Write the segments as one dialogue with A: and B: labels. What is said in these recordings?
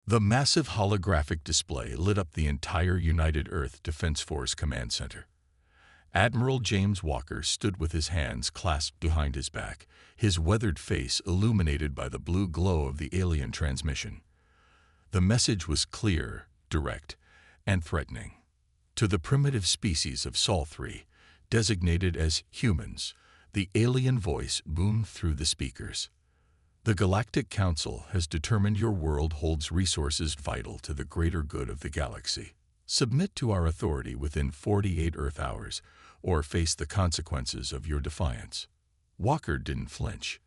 A: The massive holographic display lit up the entire United Earth Defense Force Command Center. Admiral James Walker stood with his hands clasped behind his back, his weathered face illuminated by the blue glow of the alien transmission. The message was clear, direct, and threatening. To the primitive species of Sol 3, designated as humans, the alien voice boomed through the speakers. The Galactic Council has determined your world holds resources vital to the greater good of the galaxy. Submit to our authority within 48 Earth hours, or face the consequences of your defiance. Walker didn't flinch.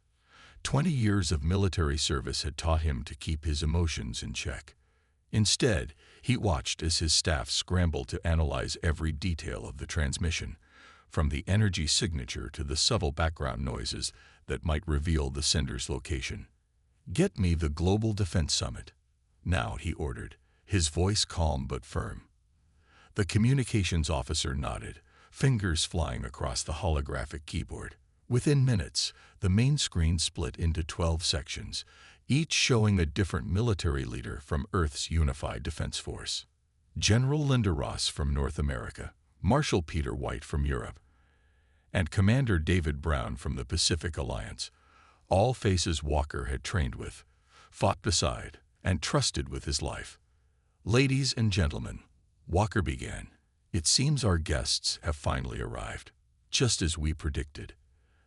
A: 20 years of military service had taught him to keep his emotions in check. Instead, he watched as his staff scrambled to analyze every detail of the transmission, from the energy signature to the subtle background noises that might reveal the sender's location. "Get me the Global Defense Summit now," he ordered, his voice calm but firm. The communications officer nodded, fingers flying across the holographic keyboard. Within minutes, the main screen split into 12 sections, each showing a different military leader from Earth's unified defense force. General Linda Ross from North America, Marshal Peter White from Europe, and Commander David Brown from the Pacific Alliance, all faces Walker had trained with, fought beside, and trusted with his life. "Ladies and gentlemen," Walker began, "it seems our guests have finally arrived, just as we predicted."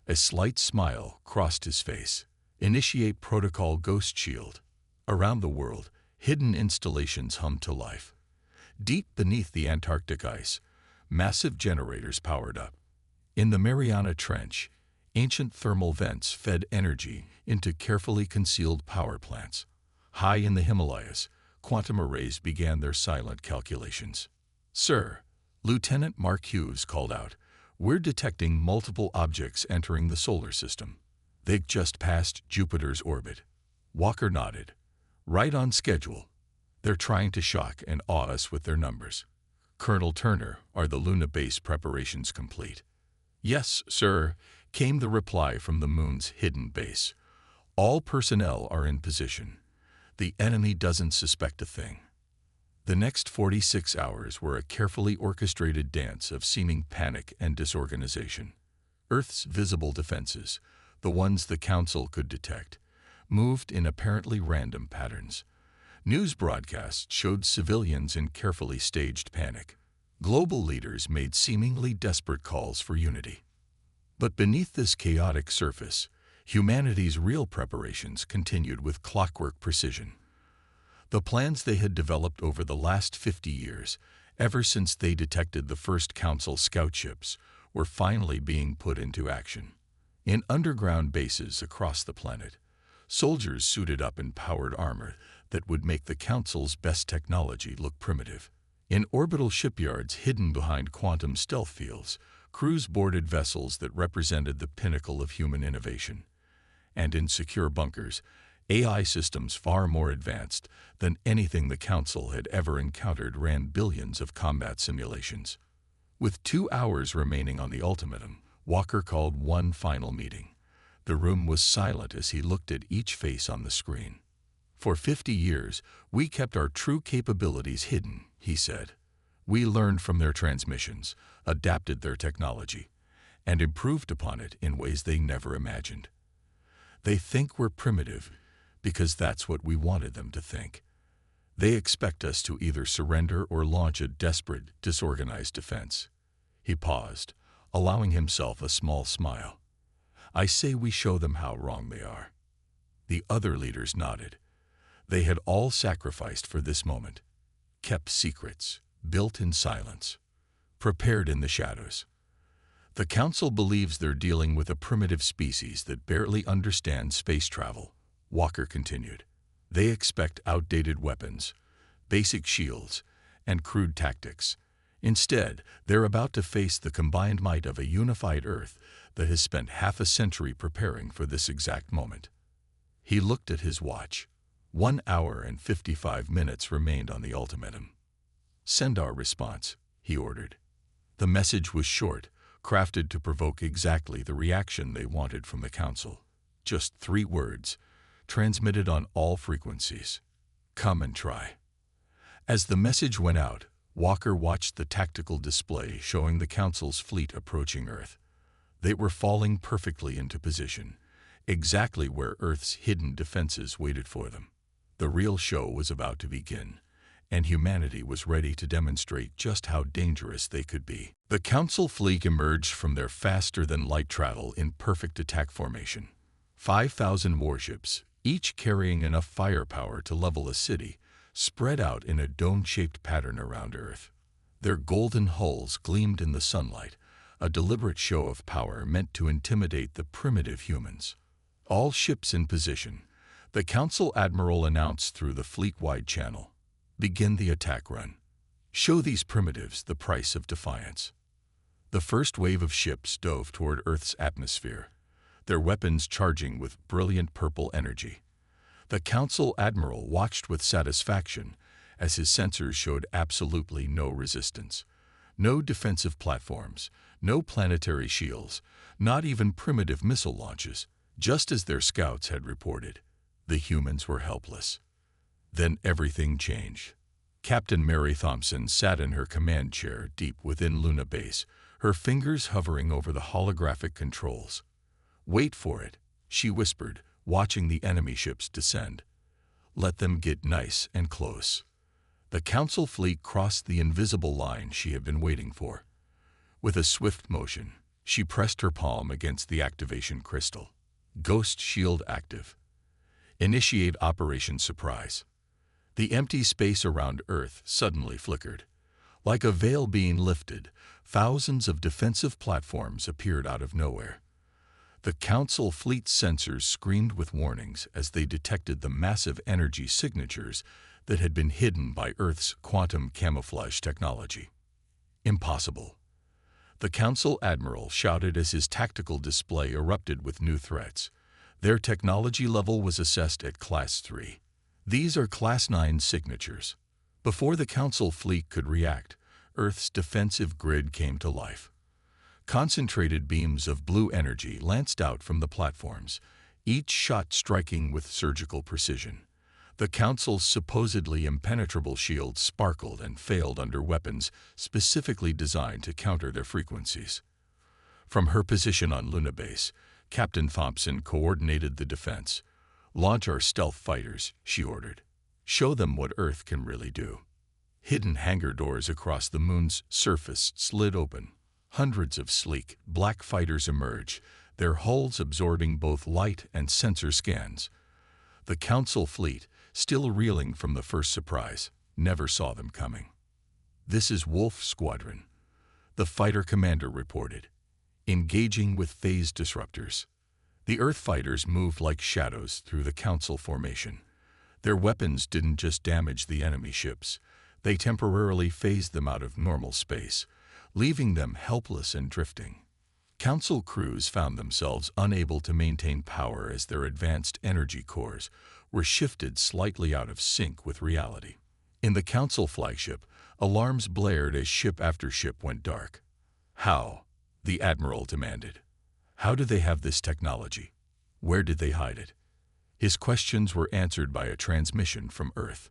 A: A slight smile crossed his face. "Initiate Protocol Ghost Shield." Around the world, hidden installations hummed to life. Deep beneath the Antarctic ice, massive generators powered up. In the Mariana Trench, ancient thermal vents fed energy into carefully concealed power plants. High in the Himalayas, quantum arrays began their silent calculations. "Sir," Lieutenant Mark Hughes called out, "we're detecting multiple objects entering the solar system. They've just passed Jupiter's orbit." Walker nodded. "Right on schedule. They're trying to shock and awe us with their numbers. Colonel Turner, are the Luna base preparations complete?" "Yes, sir," came the reply from the moon's hidden base. "All personnel are in position. The enemy doesn't suspect a thing." The next 46 hours were a carefully orchestrated dance of seeming panic and disorganization. Earth's visible defenses, the ones the Council could detect, moved in apparently random patterns. News broadcasts showed civilians in carefully staged panic. Global leaders made seemingly desperate calls for unity. But beneath this chaotic surface, humanity's real preparations continued with clockwork precision. The plans they had developed over the last 50 years, ever since they detected the first Council scout ships, were finally being put into action. In underground bases across the planet, soldiers suited up in powered armor that would make the Council's best technology look primitive. In orbital shipyards hidden behind quantum stealth fields, crews boarded vessels that represented the pinnacle of human innovation. And in secure bunkers, AI systems far more advanced than anything the Council had ever encountered ran billions of combat simulations. With 2 hours remaining on the ultimatum, Walker called one final meeting. The room was silent as he looked at each face on the screen. "For 50 years, we kept our true capabilities hidden," he said. "We learned from their transmissions, adapted their technology, and improved upon it in ways they never imagined. They think we're primitive because that's what we wanted them to think. They expect us to either surrender or launch a desperate, disorganized defense." He paused, allowing himself a small smile. "I say we show them how wrong they are." The other leaders nodded. They had all sacrificed for this moment, kept secrets, built in silence, prepared in the shadows. "The Council believes they're dealing with a primitive species that barely understands space travel," Walker continued. "They expect outdated weapons, basic shields, and crude tactics. Instead, they're about to face the combined might of a unified Earth that has spent half a century preparing for this exact moment." He looked at his watch. 1 hour and 55 minutes remained on the ultimatum. "Send our response," he ordered. The message was short, crafted to provoke exactly the reaction they wanted from the Council. Just 3 words, transmitted on all frequencies. Come and try. As the message went out, Walker watched the tactical display showing the Council's fleet approaching Earth. They were falling perfectly into position, exactly where Earth's hidden defenses waited for them. The real show was about to begin, and humanity was ready to demonstrate just how dangerous they could be. The Council fleet emerged from their faster-than-light travel in perfect attack formation. 5,000 warships, each carrying enough firepower to level a city, spread out in a dome-shaped pattern around Earth. Their golden hulls gleamed in the sunlight, a deliberate show of power meant to intimidate the primitive humans. All ships in position, the Council Admiral announced through the fleet-wide channel. Begin the attack run. Show these primitives the price of defiance. The first wave of ships dove toward Earth's atmosphere, their weapons charging with brilliant purple energy. The Council Admiral watched with satisfaction as his sensors showed absolutely no resistance. No defensive platforms, no planetary shields, not even primitive missile launches. Just as their scouts had reported, the humans were helpless. Then everything changed. Captain Mary Thompson sat in her command chair deep within Luna Base, her fingers hovering over the holographic controls. "Wait for it," she whispered, watching the enemy ships descend. "Let them get nice and close." The Council fleet crossed the invisible line she had been waiting for. With a swift motion, she pressed her palm against the activation crystal. Ghost shield active. Initiate Operation Surprise. The empty space around Earth suddenly flickered. Like a veil being lifted, thousands of defensive platforms appeared out of nowhere. The Council fleet sensors screamed with warnings as they detected the massive energy signatures that had been hidden by Earth's quantum camouflage technology. Impossible. The Council Admiral shouted as his tactical display erupted with new threats. Their technology level was assessed at Class 3. These are Class 9 signatures. Before the Council fleet could react, Earth's defensive grid came to life. Concentrated beams of blue energy lanced out from the platforms, each shot striking with surgical precision. The Council's supposedly impenetrable shields sparkled and failed under weapons specifically designed to counter their frequencies. From her position on Luna Base, Captain Thompson coordinated the defense. "Launch our stealth fighters," she ordered. "Show them what Earth can really do." Hidden hangar doors across the moon's surface slid open. Hundreds of sleek, black fighters emerged, their hulls absorbing both light and sensor scans. The Council fleet, still reeling from the first surprise, never saw them coming. "This is Wolf Squadron," the fighter commander reported, engaging with phase disruptors. The Earth fighters moved like shadows through the Council formation. Their weapons didn't just damage the enemy ships, they temporarily phased them out of normal space, leaving them helpless and drifting. Council crews found themselves unable to maintain power as their advanced energy cores were shifted slightly out of sync with reality. In the Council flagship, alarms blared as ship after ship went dark. "How?" the Admiral demanded. "How do they have this technology? Where did they hide it?" His questions were answered by a transmission from Earth.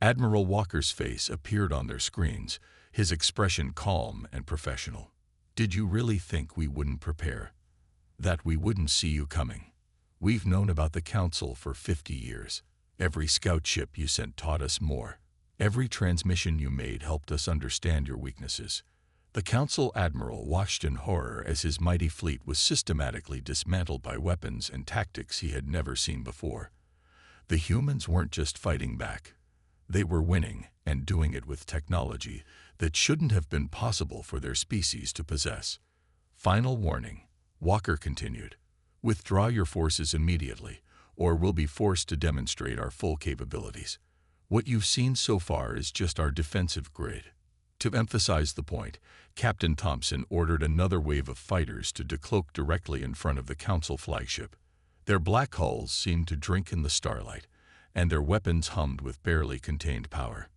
A: Admiral Walker's face appeared on their screens, his expression calm and professional. "Did you really think we wouldn't prepare? That we wouldn't see you coming? We've known about the Council for 50 years. Every scout ship you sent taught us more. Every transmission you made helped us understand your weaknesses." The Council Admiral watched in horror as his mighty fleet was systematically dismantled by weapons and tactics he had never seen before. The humans weren't just fighting back. They were winning, and doing it with technology that shouldn't have been possible for their species to possess. "Final warning," Walker continued. "Withdraw your forces immediately, or we'll be forced to demonstrate our full capabilities. What you've seen so far is just our defensive grid." To emphasize the point, Captain Thompson ordered another wave of fighters to decloak directly in front of the Council flagship. Their black hulls seemed to drink in the starlight, and their weapons hummed with barely contained power.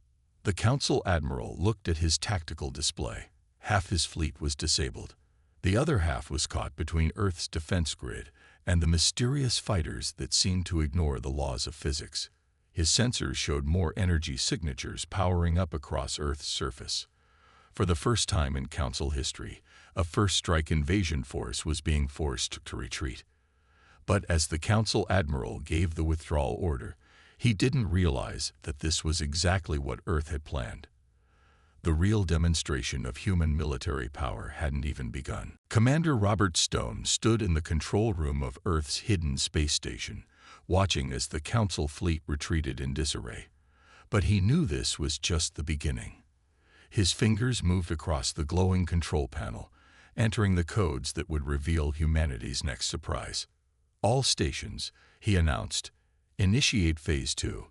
A: The Council Admiral looked at his tactical display. Half his fleet was disabled. The other half was caught between Earth's defense grid and the mysterious fighters that seemed to ignore the laws of physics. His sensors showed more energy signatures powering up across Earth's surface. For the first time in Council history, a first-strike invasion force was being forced to retreat. But as the Council Admiral gave the withdrawal order, he didn't realize that this was exactly what Earth had planned. The real demonstration of human military power hadn't even begun. Commander Robert Stone stood in the control room of Earth's hidden space station, watching as the Council fleet retreated in disarray. But he knew this was just the beginning. His fingers moved across the glowing control panel, entering the codes that would reveal humanity's next surprise. All stations, he announced, initiate Phase 2.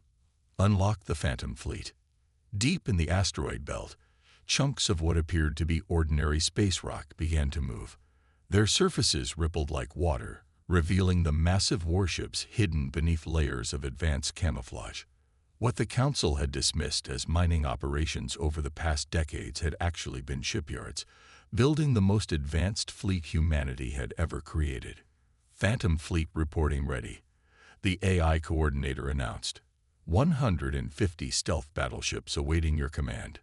A: Unlock the Phantom Fleet. Deep in the asteroid belt, chunks of what appeared to be ordinary space rock began to move. Their surfaces rippled like water, revealing the massive warships hidden beneath layers of advanced camouflage. What the Council had dismissed as mining operations over the past decades had actually been shipyards, building the most advanced fleet humanity had ever created. Phantom Fleet reporting ready, the AI coordinator announced. 150 stealth battleships awaiting your command.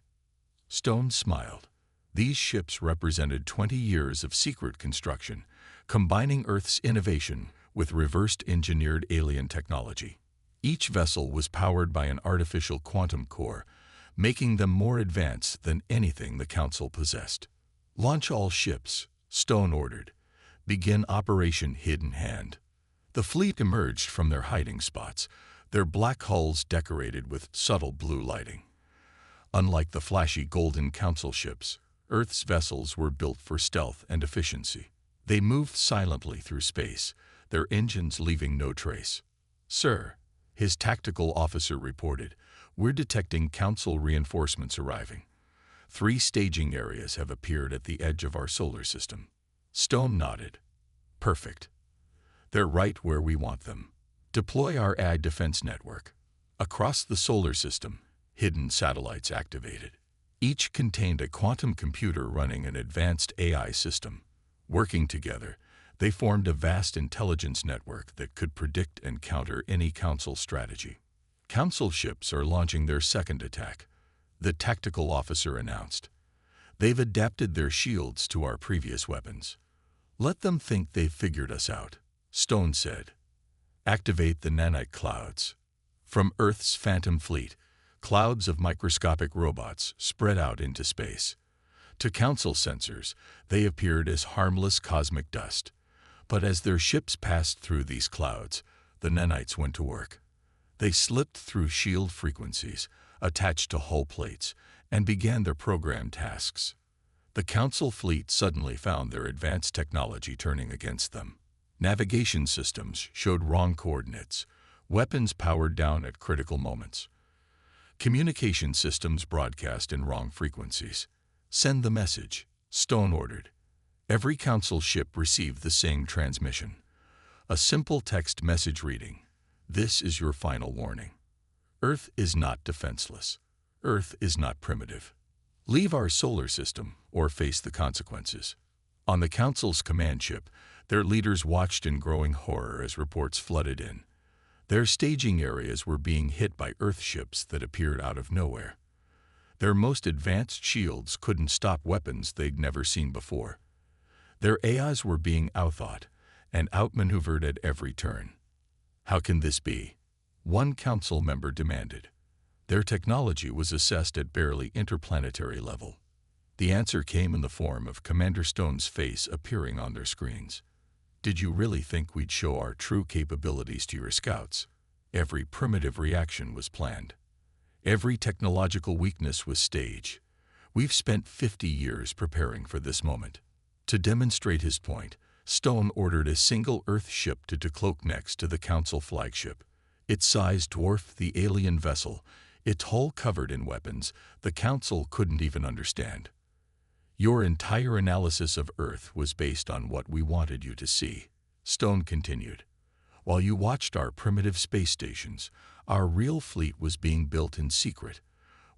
A: Stone smiled. These ships represented 20 years of secret construction, combining Earth's innovation with reversed engineered alien technology. Each vessel was powered by an artificial quantum core, making them more advanced than anything the Council possessed. Launch all ships, Stone ordered. Begin Operation Hidden Hand. The fleet emerged from their hiding spots, their black hulls decorated with subtle blue lighting. Unlike the flashy golden Council ships, Earth's vessels were built for stealth and efficiency. They moved silently through space, their engines leaving no trace. "Sir," his tactical officer reported, "we're detecting Council reinforcements arriving. 3 staging areas have appeared at the edge of our solar system." Stone nodded. "Perfect. They're right where we want them. Deploy our AI defense network." Across the solar system, hidden satellites activated. Each contained a quantum computer running an advanced AI system. Working together, they formed a vast intelligence network that could predict and counter any Council strategy. "Council ships are launching their second attack," the tactical officer announced. "They've adapted their shields to our previous weapons. Let them think they've figured us out," Stone said. "Activate the nanite clouds." From Earth's Phantom Fleet, clouds of microscopic robots spread out into space. To Council sensors, they appeared as harmless cosmic dust. But as their ships passed through these clouds, the nanites went to work. They slipped through shield frequencies, attached to hull plates, and began their programmed tasks. The Council fleet suddenly found their advanced technology turning against them. Navigation systems showed wrong coordinates, weapons powered down at critical moments. Communication systems broadcast in wrong frequencies. "Send the message," Stone ordered. Every Council ship received the same transmission. A simple text message reading, "This is your final warning. Earth is not defenseless. Earth is not primitive. Leave our solar system or face the consequences." On the Council's command ship, their leaders watched in growing horror as reports flooded in. Their staging areas were being hit by Earth ships that appeared out of nowhere. Their most advanced shields couldn't stop weapons they'd never seen before. Their AIs were being outthought and outmaneuvered at every turn. "How can this be?" one Council member demanded. Their technology was assessed at barely interplanetary level. The answer came in the form of Commander Stone's face appearing on their screens. "Did you really think we'd show our true capabilities to your scouts? Every primitive reaction was planned. Every technological weakness was staged. We've spent 50 years preparing for this moment." To demonstrate his point, Stone ordered a single Earth ship to decloak next to the Council flagship. Its size dwarfed the alien vessel, its hull covered in weapons the Council couldn't even understand. "Your entire analysis of Earth was based on what we wanted you to see," Stone continued. "While you watched our primitive space stations, our real fleet was being built in secret.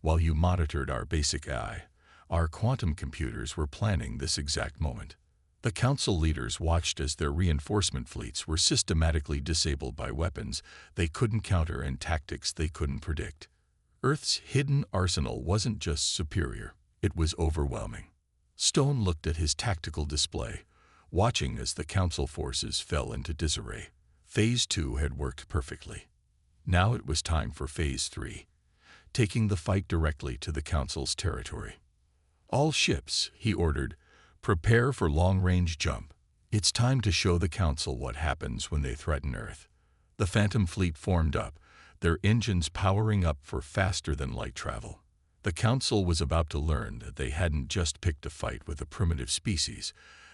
A: While you monitored our basic AI, our quantum computers were planning this exact moment. The council leaders watched as their reinforcement fleets were systematically disabled by weapons they couldn't counter and tactics they couldn't predict. Earth's hidden arsenal wasn't just superior, it was overwhelming. Stone looked at his tactical display, watching as the council forces fell into disarray. Phase 2 had worked perfectly. Now it was time for Phase 3, taking the fight directly to the council's territory. All ships, he ordered, prepare for long-range jump. It's time to show the council what happens when they threaten Earth. The Phantom Fleet formed up, their engines powering up for faster-than-light travel. The council was about to learn that they hadn't just picked a fight with a primitive species.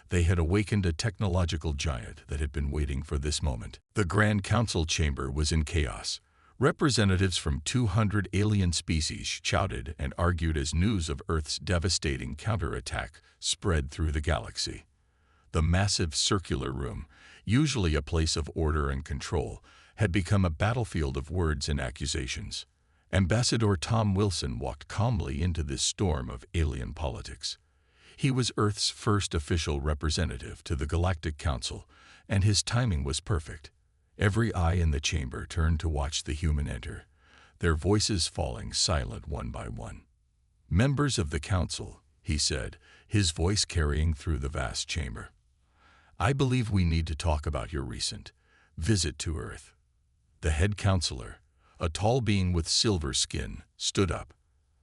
A: They had awakened a technological giant that had been waiting for this moment. The Grand Council chamber was in chaos. Representatives from 200 alien species shouted and argued as news of Earth's devastating counterattack spread through the galaxy. The massive circular room, usually a place of order and control, had become a battlefield of words and accusations. Ambassador Tom Wilson walked calmly into this storm of alien politics. He was Earth's first official representative to the Galactic Council, and his timing was perfect. Every eye in the chamber turned to watch the human enter, their voices falling silent one by one. "Members of the Council," he said, his voice carrying through the vast chamber. "I believe we need to talk about your recent visit to Earth." The head counselor, a tall being with silver skin, stood up.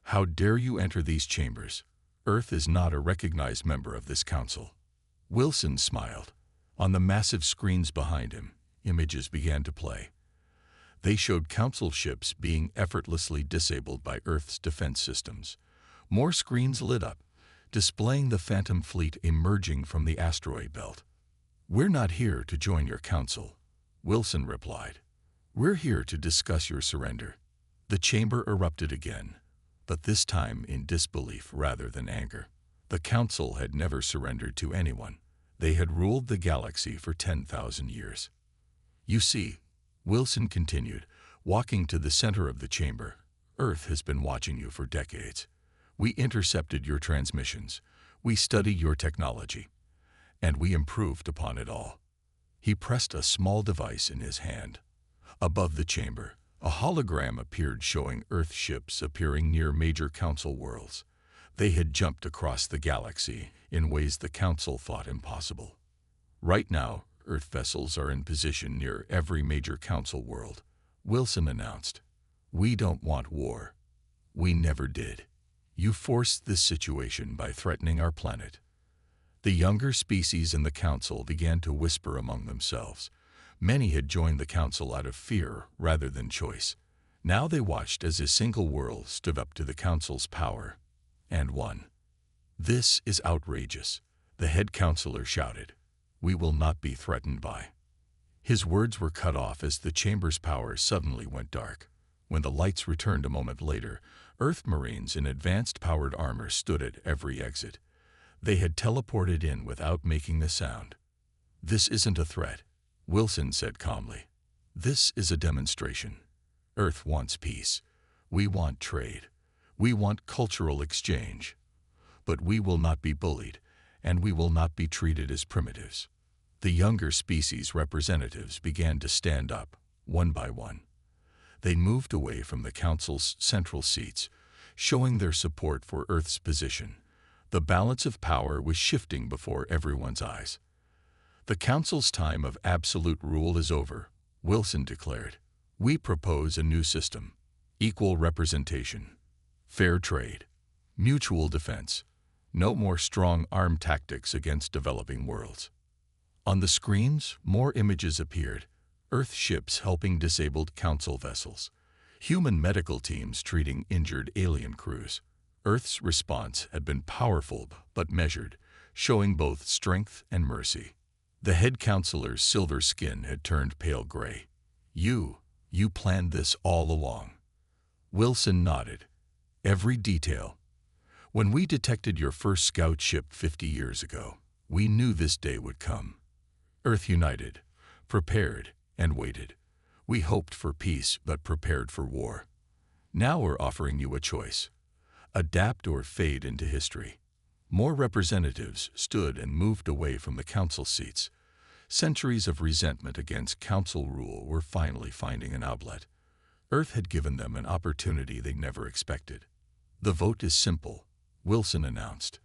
A: "How dare you enter these chambers? Earth is not a recognized member of this council." Wilson smiled. On the massive screens behind him, images began to play. They showed council ships being effortlessly disabled by Earth's defense systems. More screens lit up, displaying the Phantom Fleet emerging from the asteroid belt. "We're not here to join your council," Wilson replied. "We're here to discuss your surrender." The chamber erupted again, but this time in disbelief rather than anger. The council had never surrendered to anyone. They had ruled the galaxy for 10,000 years. "You see," Wilson continued, walking to the center of the chamber, "Earth has been watching you for decades. We intercepted your transmissions, we studied your technology, and we improved upon it all." He pressed a small device in his hand. Above the chamber, a hologram appeared showing Earth ships appearing near major council worlds. They had jumped across the galaxy in ways the council thought impossible. "Right now, Earth vessels are in position near every major council world," Wilson announced. "We don't want war. We never did. You forced this situation by threatening our planet." The younger species in the council began to whisper among themselves. Many had joined the council out of fear rather than choice. Now they watched as a single world stood up to the council's power, and won. "This is outrageous," the head counselor shouted. "We will not be threatened by." His words were cut off as the chamber's power suddenly went dark. When the lights returned a moment later, Earth Marines in advanced powered armor stood at every exit. They had teleported in without making a sound. "This isn't a threat," Wilson said calmly. "This is a demonstration. Earth wants peace. We want trade. We want cultural exchange. But we will not be bullied, and we will not be treated as primitives." The younger species representatives began to stand up, one by one. They moved away from the council's central seats, showing their support for Earth's position. The balance of power was shifting before everyone's eyes. "The council's time of absolute rule is over," Wilson declared. "We propose a new system: equal representation, fair trade, mutual defense, no more strong-arm tactics against developing worlds." On the screens, more images appeared: Earth ships helping disabled council vessels, human medical teams treating injured alien crews. Earth's response had been powerful but measured, showing both strength and mercy. The head counselor's silver skin had turned pale gray. You planned this all along." Wilson nodded. "Every detail. When we detected your first scout ship 50 years ago, we knew this day would come. Earth united, prepared, and waited. We hoped for peace but prepared for war. Now we're offering you a choice: adapt or fade into history. More representatives stood and moved away from the council seats. Centuries of resentment against council rule were finally finding an outlet. Earth had given them an opportunity they never expected. "The vote is simple," Wilson announced.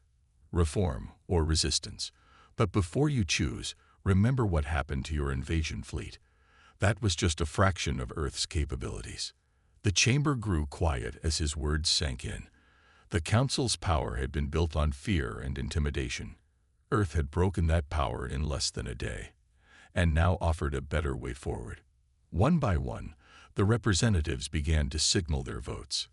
A: "Reform or resistance. But before you choose, remember what happened to your invasion fleet. That was just a fraction of Earth's capabilities." The chamber grew quiet as his words sank in. The Council's power had been built on fear and intimidation. Earth had broken that power in less than a day, and now offered a better way forward. One by one, the representatives began to signal their votes.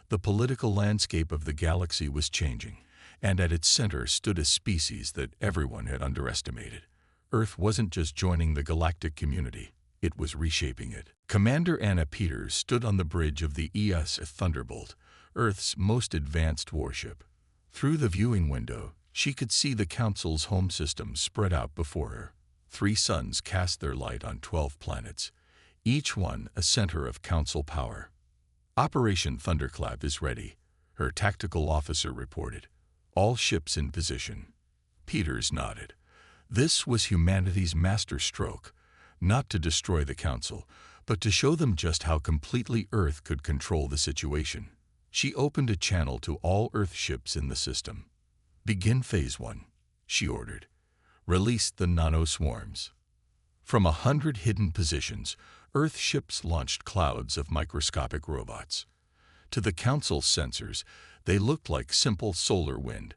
A: The political landscape of the galaxy was changing, and at its center stood a species that everyone had underestimated. Earth wasn't just joining the galactic community, it was reshaping it. Commander Anna Peters stood on the bridge of the ES Thunderbolt, Earth's most advanced warship. Through the viewing window, she could see the Council's home system spread out before her. 3 suns cast their light on 12 planets, each one a center of Council power. "Operation Thunderclap is ready," her tactical officer reported. "All ships in position." Peters nodded. This was humanity's master stroke, not to destroy the Council, but to show them just how completely Earth could control the situation. She opened a channel to all Earth ships in the system. "Begin Phase 1, she ordered. "Release the nano-swarms." From 100 hidden positions, Earth ships launched clouds of microscopic robots. To the Council's sensors, they looked like simple solar wind.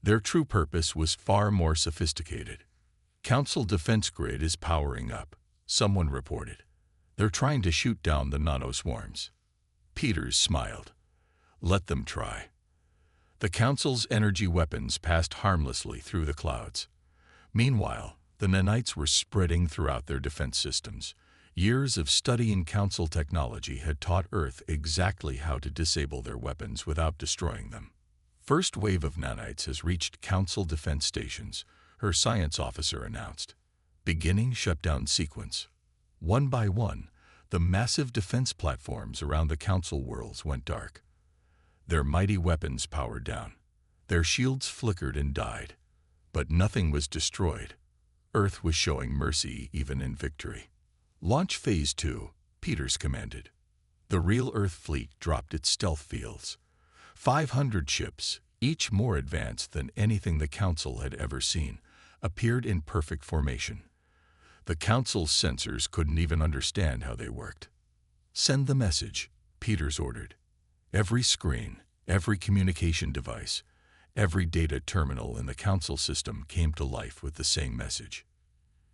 A: Their true purpose was far more sophisticated. "Council defense grid is powering up," someone reported. "They're trying to shoot down the nano-swarms." Peters smiled. "Let them try." The Council's energy weapons passed harmlessly through the clouds. Meanwhile, the nanites were spreading throughout their defense systems. Years of studying Council technology had taught Earth exactly how to disable their weapons without destroying them. "First wave of nanites has reached Council defense stations," her science officer announced. "Beginning shutdown sequence." One by one, the massive defense platforms around the Council worlds went dark. Their mighty weapons powered down. Their shields flickered and died. But nothing was destroyed. Earth was showing mercy even in victory. "Launch Phase 2, Peters commanded. The real Earth fleet dropped its stealth fields. 500 ships, each more advanced than anything the Council had ever seen, appeared in perfect formation. The Council's sensors couldn't even understand how they worked. "Send the message," Peters ordered. Every screen, every communication device, every data terminal in the Council system came to life with the same message.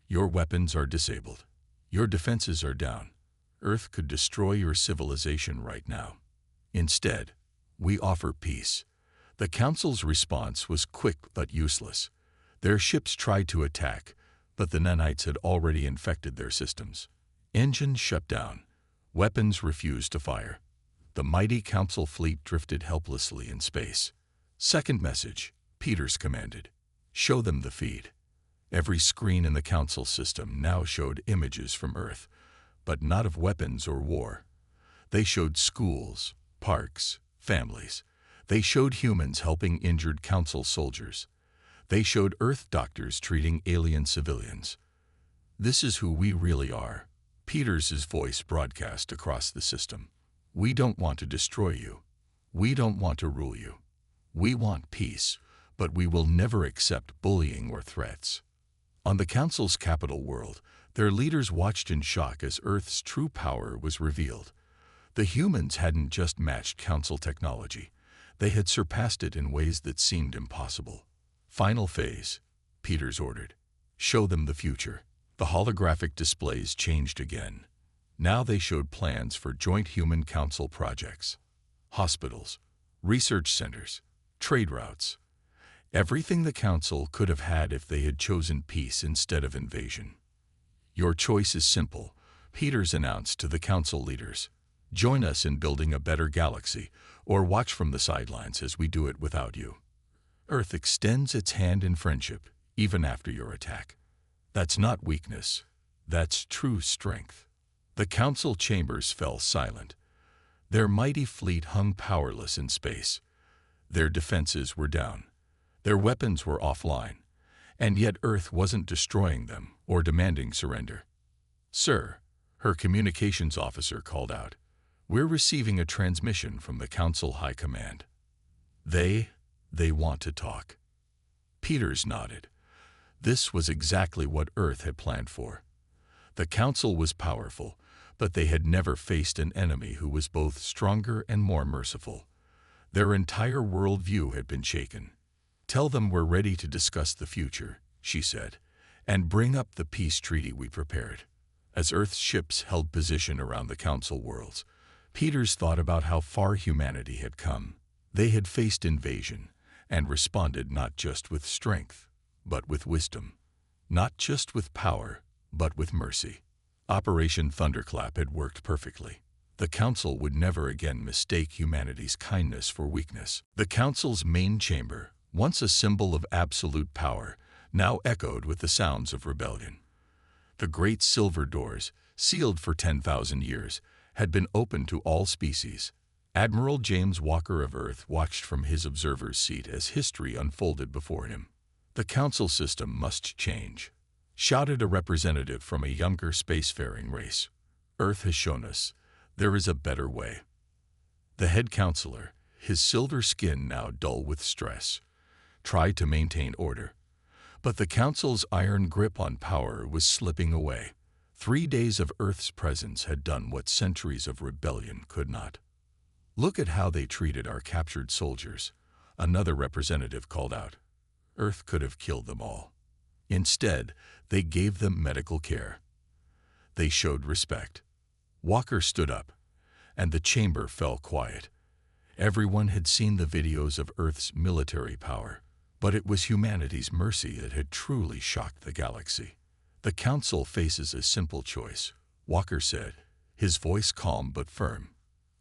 A: "Your weapons are disabled. Your defenses are down. Earth could destroy your civilization right now. Instead, we offer peace." The Council's response was quick but useless. Their ships tried to attack, but the nanites had already infected their systems. Engines shut down. Weapons refused to fire. The mighty Council fleet drifted helplessly in space. "Second message," Peters commanded. "Show them the feed." Every screen in the Council system now showed images from Earth, but not of weapons or war. They showed schools, parks, families. They showed humans helping injured Council soldiers. They showed Earth doctors treating alien civilians. "This is who we really are," Peters' voice broadcast across the system. "We don't want to destroy you. We don't want to rule you. We want peace, but we will never accept bullying or threats." On the Council's capital world, their leaders watched in shock as Earth's true power was revealed. The humans hadn't just matched Council technology. They had surpassed it in ways that seemed impossible. "Final phase," Peters ordered. "Show them the future." The holographic displays changed again. Now they showed plans for joint human Council projects. Hospitals, research centers, trade routes. Everything the Council could have had if they had chosen peace instead of invasion. "Your choice is simple," Peters announced to the Council leaders. "Join us in building a better galaxy, or watch from the sidelines as we do it without you. Earth extends its hand in friendship, even after your attack. That's not weakness. That's true strength." The Council chambers fell silent. Their mighty fleet hung powerless in space. Their defenses were down. Their weapons were offline, and yet Earth wasn't destroying them or demanding surrender. "Sir," her communications officer called out, "we're receiving a transmission from the Council High Command. They want to talk." Peters nodded. This was exactly what Earth had planned for. The Council was powerful, but they had never faced an enemy who was both stronger and more merciful. Their entire worldview had been shaken. "Tell them we're ready to discuss the future," she said, "and bring up the peace treaty we prepared." As Earth's ships held position around the Council worlds, Peters thought about how far humanity had come. They had faced invasion and responded not just with strength, but with wisdom. Not just with power, but with mercy. Operation Thunderclap had worked perfectly. The Council would never again mistake humanity's kindness for weakness. The Council's main chamber, once a symbol of absolute power, now echoed with the sounds of rebellion. The great silver doors, sealed for 10,000 years, had been opened to all species. Admiral James Walker of Earth watched from his observer's seat as history unfolded before him. "The Council system must change," shouted a representative from a younger spacefaring race. "Earth has shown us there is a better way." The head counselor, his silver skin now dull with stress, tried to maintain order. But the Council's iron grip on power was slipping away. 3 days of Earth's presence had done what centuries of rebellion could not. "Look at how they treated our captured soldiers," another representative called out. "Earth could have killed them all. Instead, they gave them medical care. They showed respect." Walker stood up, and the chamber fell quiet. Everyone had seen the videos of Earth's military power, but it was humanity's mercy that had truly shocked the galaxy. "The Council faces a simple choice," Walker said, his voice calm but firm.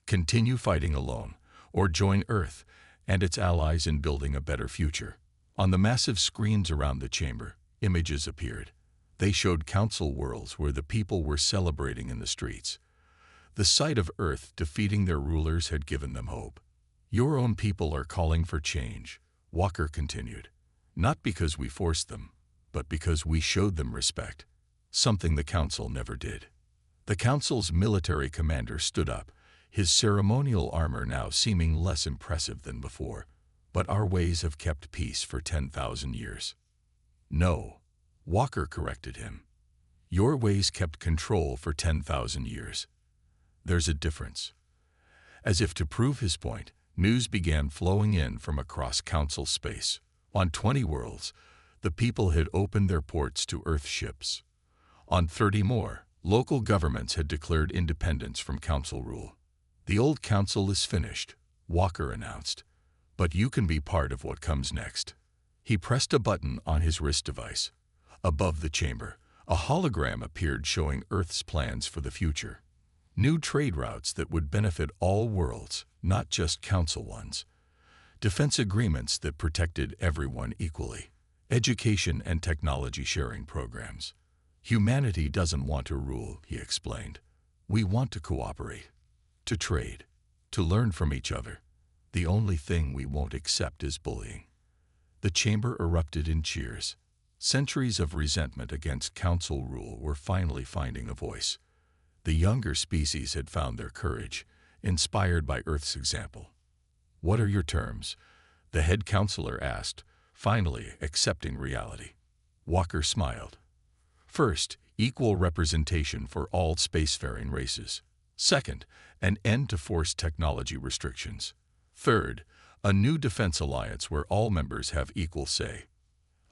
A: "Continue fighting alone, or join Earth and its allies in building a better future." On the massive screens around the chamber, images appeared. They showed Council worlds where the people were celebrating in the streets. The sight of Earth defeating their rulers had given them hope. "Your own people are calling for change," Walker continued. "Not because we forced them, but because we showed them respect, something the Council never did." The Council's military commander stood up, his ceremonial armor now seeming less impressive than before. "But our ways have kept peace for 10,000 years. "No," Walker corrected him. "Your ways kept control for 10,000 years. There's a difference." As if to prove his point, news began flowing in from across Council space. On 20 worlds, the people had opened their ports to Earth ships. On 30 more, local governments had declared independence from Council rule. "The old Council is finished," Walker announced, "but you can be part of what comes next." He pressed a button on his wrist device. Above the chamber, a hologram appeared showing Earth's plans for the future. New trade routes that would benefit all worlds, not just Council ones. Defense agreements that protected everyone equally. Education and technology sharing programs. "Humanity doesn't want to rule," he explained. "We want to cooperate, to trade, to learn from each other. The only thing we won't accept is bullying." The chamber erupted in cheers. Centuries of resentment against Council rule were finally finding a voice. The younger species had found their courage, inspired by Earth's example. "What are your terms?" the head counselor asked, finally accepting reality. Walker smiled. "First, equal representation for all spacefaring races. Second, an end to forced technology restrictions. Third, a new defense alliance where all members have equal say."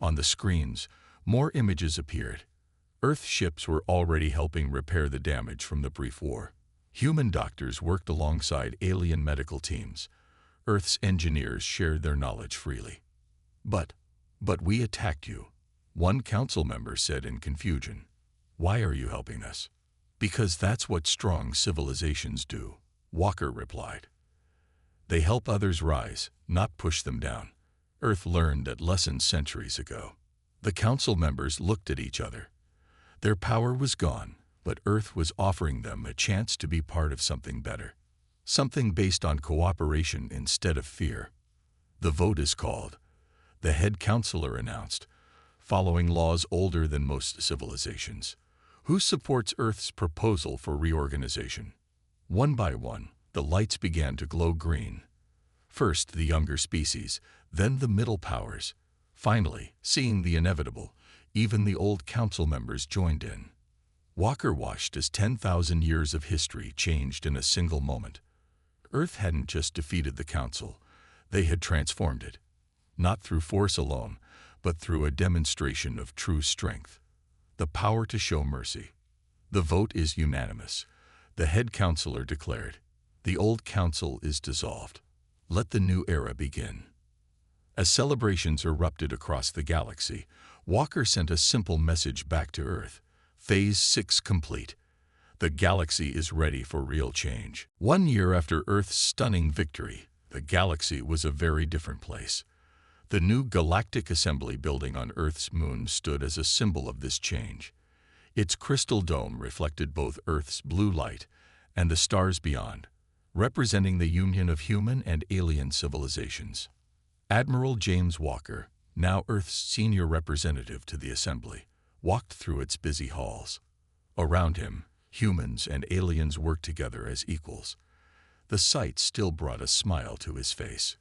A: On the screens, more images appeared. Earth ships were already helping repair the damage from the brief war. Human doctors worked alongside alien medical teams. Earth's engineers shared their knowledge freely. But we attacked you," one council member said in confusion. "Why are you helping us?" "Because that's what strong civilizations do," Walker replied. "They help others rise, not push them down." Earth learned that lesson centuries ago. The council members looked at each other. Their power was gone, but Earth was offering them a chance to be part of something better. Something based on cooperation instead of fear. The vote is called. the head counselor announced, following laws older than most civilizations. Who supports Earth's proposal for reorganization? One by one, the lights began to glow green. First the younger species, then the middle powers. Finally, seeing the inevitable, even the old council members joined in. Walker watched as 10,000 years of history changed in a single moment. Earth hadn't just defeated the council, they had transformed it. Not through force alone, but through a demonstration of true strength. The power to show mercy. The vote is unanimous. The head counselor declared, "The old council is dissolved. Let the new era begin." As celebrations erupted across the galaxy, Walker sent a simple message back to Earth. Phase 6 complete. The galaxy is ready for real change. 1 year after Earth's stunning victory, the galaxy was a very different place. The new Galactic Assembly building on Earth's moon stood as a symbol of this change. Its crystal dome reflected both Earth's blue light and the stars beyond, representing the union of human and alien civilizations. Admiral James Walker, now Earth's senior representative to the Assembly, walked through its busy halls. Around him, humans and aliens worked together as equals. The sight still brought a smile to his face.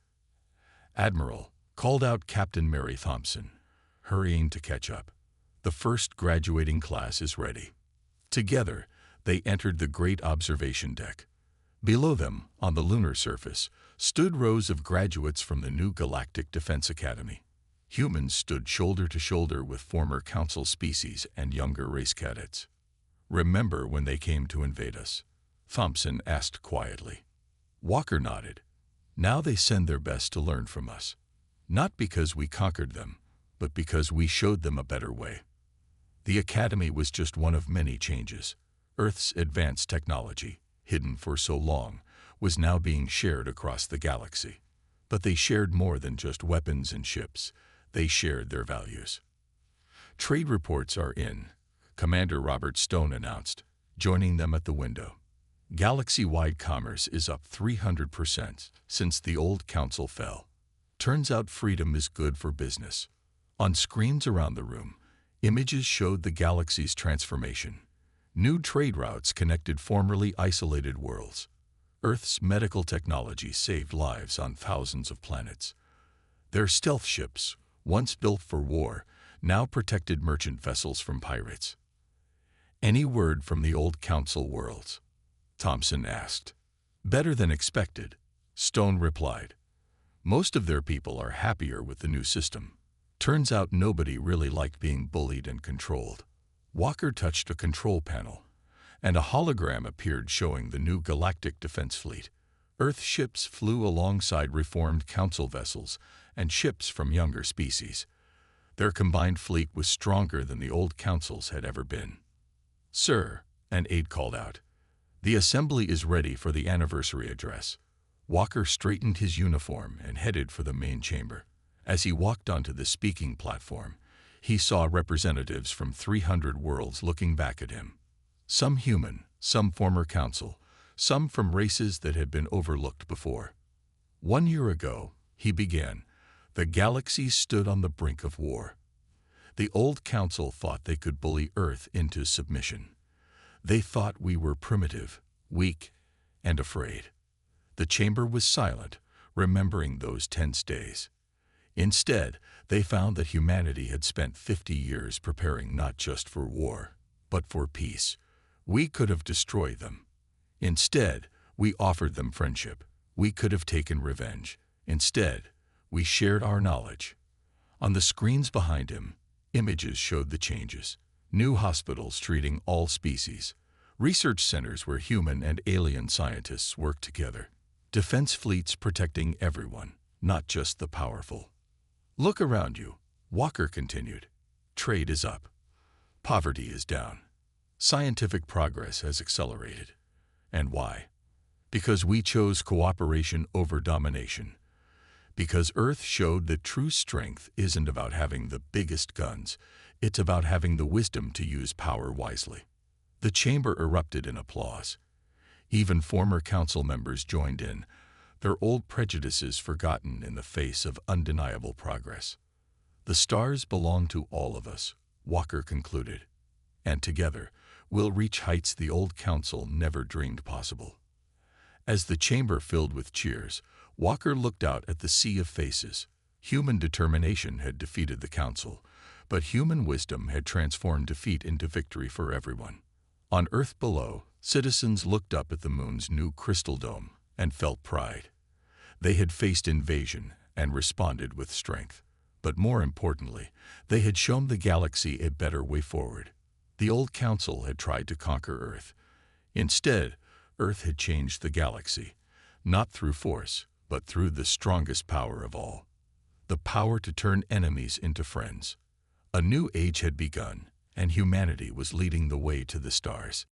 A: "Admiral," called out Captain Mary Thompson, hurrying to catch up. "The first graduating class is ready." Together, they entered the great observation deck. Below them, on the lunar surface, stood rows of graduates from the new Galactic Defense Academy. Humans stood shoulder to shoulder with former council species and younger race cadets. "Remember when they came to invade us?" Thompson asked quietly. Walker nodded. "Now they send their best to learn from us. Not because we conquered them, but because we showed them a better way." The Academy was just one of many changes. Earth's advanced technology, hidden for so long, was now being shared across the galaxy. But they shared more than just weapons and ships. They shared their values. "Trade reports are in," Commander Robert Stone announced, joining them at the window. "Galaxy-wide commerce is up 300% since the old council fell. Turns out freedom is good for business." On screens around the room, images showed the galaxy's transformation. New trade routes connected formerly isolated worlds. Earth's medical technology saved lives on thousands of planets. Their stealth ships, once built for war, now protected merchant vessels from pirates. "Any word from the old council worlds?" Thompson asked. "Better than expected," Stone replied. "Most of their people are happier with the new system. Turns out nobody really liked being bullied and controlled." Walker touched a control panel, and a hologram appeared showing the new Galactic Defense Fleet. Earth ships flew alongside reformed council vessels and ships from younger species. Their combined fleet was stronger than the old councils had ever been. "Sir," an aide called out, "the Assembly is ready for the anniversary address." Walker straightened his uniform and headed for the main chamber. As he walked onto the speaking platform, he saw representatives from 300 worlds looking back at him. Some human, some former council, some from races that had been overlooked before. 1 year ago, he began, the galaxy stood on the brink of war. The old council thought they could bully Earth into submission. They thought we were primitive, weak, and afraid. The chamber was silent, remembering those tense days. Instead, they found that humanity had spent 50 years preparing not just for war, but for peace. We could have destroyed them. Instead, we offered them friendship. We could have taken revenge. Instead, we shared our knowledge. On the screens behind him, images showed the changes. New hospitals treating all species. Research centers where human and alien scientists work together. Defense fleets protecting everyone, not just the powerful. "Look around you," Walker continued. "Trade is up. Poverty is down. Scientific progress has accelerated. And why? Because we chose cooperation over domination. Because Earth showed that true strength isn't about having the biggest guns, it's about having the wisdom to use power wisely." The chamber erupted in applause. Even former council members joined in, their old prejudices forgotten in the face of undeniable progress. The stars belong to all of us, Walker concluded, and together we'll reach heights the old council never dreamed possible. As the chamber filled with cheers, Walker looked out at the sea of faces. Human determination had defeated the council, but human wisdom had transformed defeat into victory for everyone. On Earth below, citizens looked up at the moon's new crystal dome and felt pride. They had faced invasion and responded with strength. But more importantly, they had shown the galaxy a better way forward. The old council had tried to conquer Earth. Instead, Earth had changed the galaxy, not through force, but through the strongest power of all. The power to turn enemies into friends. A new age had begun, and humanity was leading the way to the stars.